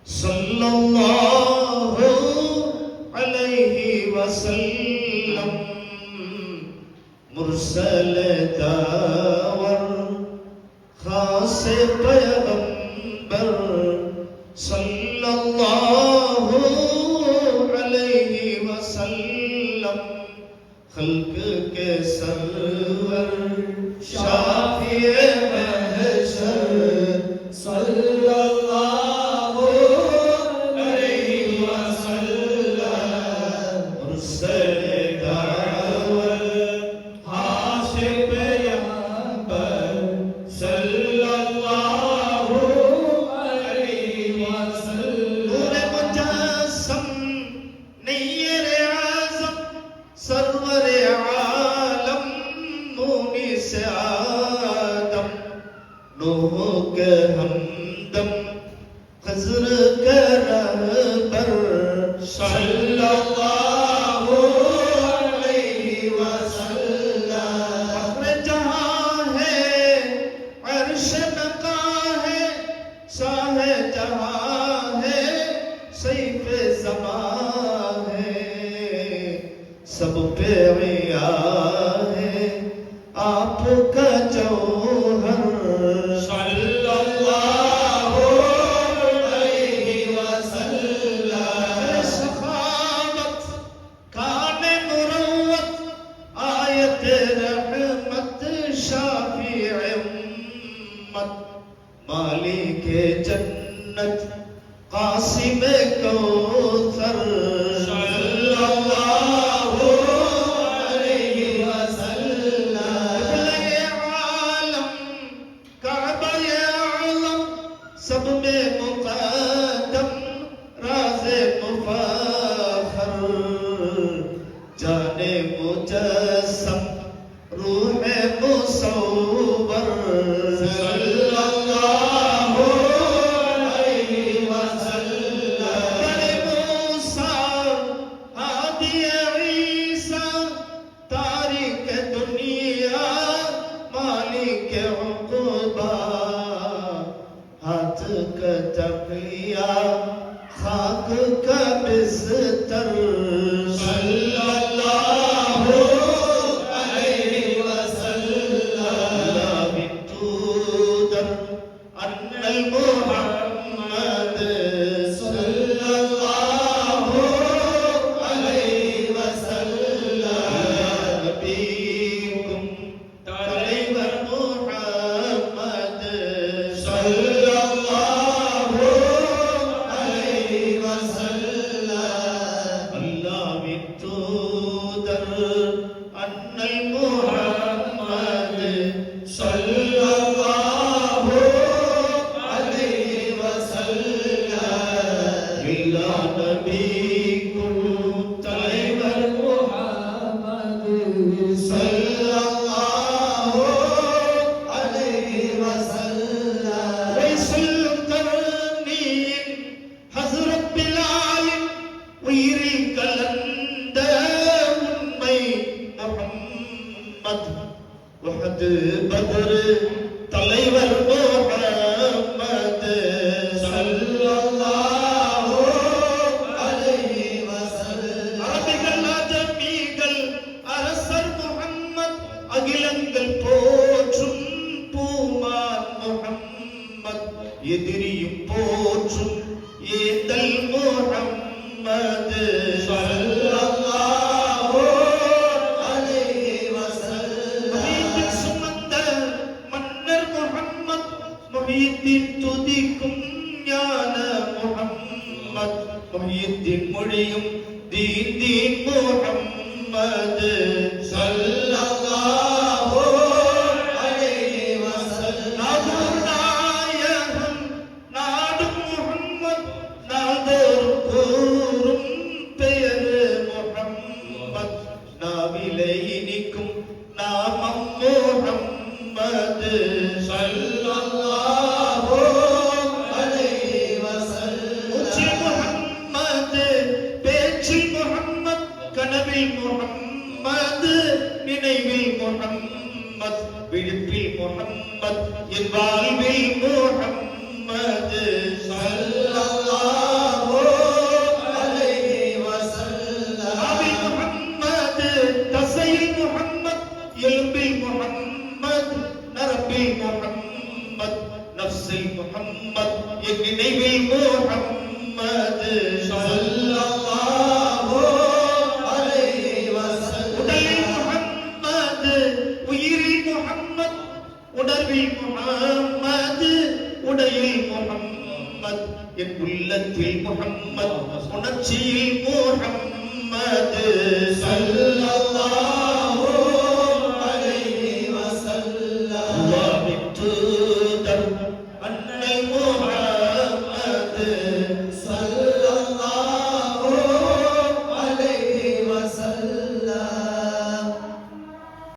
सल्लल्लाहु अलैहि वसल्लम मुरसल दावर खास पैगंबर सल्लल्लाहु अलैहि वसल्लम खल्क के सरवर शाफिए महशर सल्लल्लाहु अलैहि वसल्लम मुरसल दावर हाशिर पैगंबर सल्लल्लाहु अलैहि वसल्लम नूर मुजस्सम नय्यर आज़म सरवर आलम मुनिस आदम नूह के हमदम खज़र के रहबर सल्लल्लाहु अलैहि वसल्लम फख्र जहां है अर्श नका है शाह जहां है सैफ ज़मां है सब पे आया है आपका जौहर सल्लल्लाहु अलैहि वसल्लम सखावत कान मुरव्वत आयत रहमत शाफी उम्मत मालिक जन्नत कासिम कौसर सल्लल्लाहु अलैहि वसल्लम आलम काबा आलम सब में मुक़द्दम राज़े मुफ़ाखर जाने मुजस्सम रूह मुसव्वर सल्लल्लाहु अलैहि वसल्लम बड़े मूसा हादी ईसा तारिक दुनिया मालिक उक़बा हाथ का तकिया खाक का बिस्तर सल्लल्लाहु अलैहि वसल्लम बितूदर अन्नल मुहम्मद सल्लल्लाहु अलैहि वसल्लम नबीकुम तलैवर मुहम्मद सल्लल्लाहु अलैहि वसल्लम अल्लाह बितूदर अन्नल मुहम्मद सल्लल्लाहु अलैहि वसल्लम इला नबीकुम तलैवर मुहम्मद सल्लल्लाहु अलैहि वसल्लम रईसुल क़रनीन हज़रत बिलाल उयिरिल कलंद उम्मै मुहम्मद वहद बदर तलैवर मुहम्मद सल्लल्लाहु अलैहि वसल्लम अरबिगल अजमीगल அரசர் முஹம்மத் அகிலங்கள் போற்றும் பூமான் முஹம்மத் எதிரியும் போற்றும் ஏதல் முஹம்மத் ஸல்லல்லாஹு அலைஹி வஸல்லம் முஹீத்தின் சுமந்த மன்னர் முஹம்மத் முஹீத்தின் துதிக்கும் ஞான முஹம்மத் முஹீத்தின் மொழியும் தீன் முஹம்மத் ஸல்லல்லாஹு அலைஹி வஸல்லம் நாயகம் நாடும் முஹம்மத் நாள்தோறும் கூறும் பெயர் முஹம்மத் நாவிலே இனிக்கும் நாமம் முஹம்மத் ஸல்லல்லாஹு அலைஹி வஸல்லம் மூச்சில் முஹம்மத் பேச்சில் முஹம்மத் கனவில் முஹம்மத் நப்சில் முஹம்மத் என் நினைவில் முஹம்மது ஸல்லல்லாஹு அலைஹி வஸல்லம் உடலில் முஹம்மது உயிரில் முஹம்மத் உணர்வில் முஹம்மது உடையில் முஹம்மத் என் உள்ளத்தில் முஹம்மத் உணர்ச்சியில் முஹம்மது ஸல்லல்லாஹு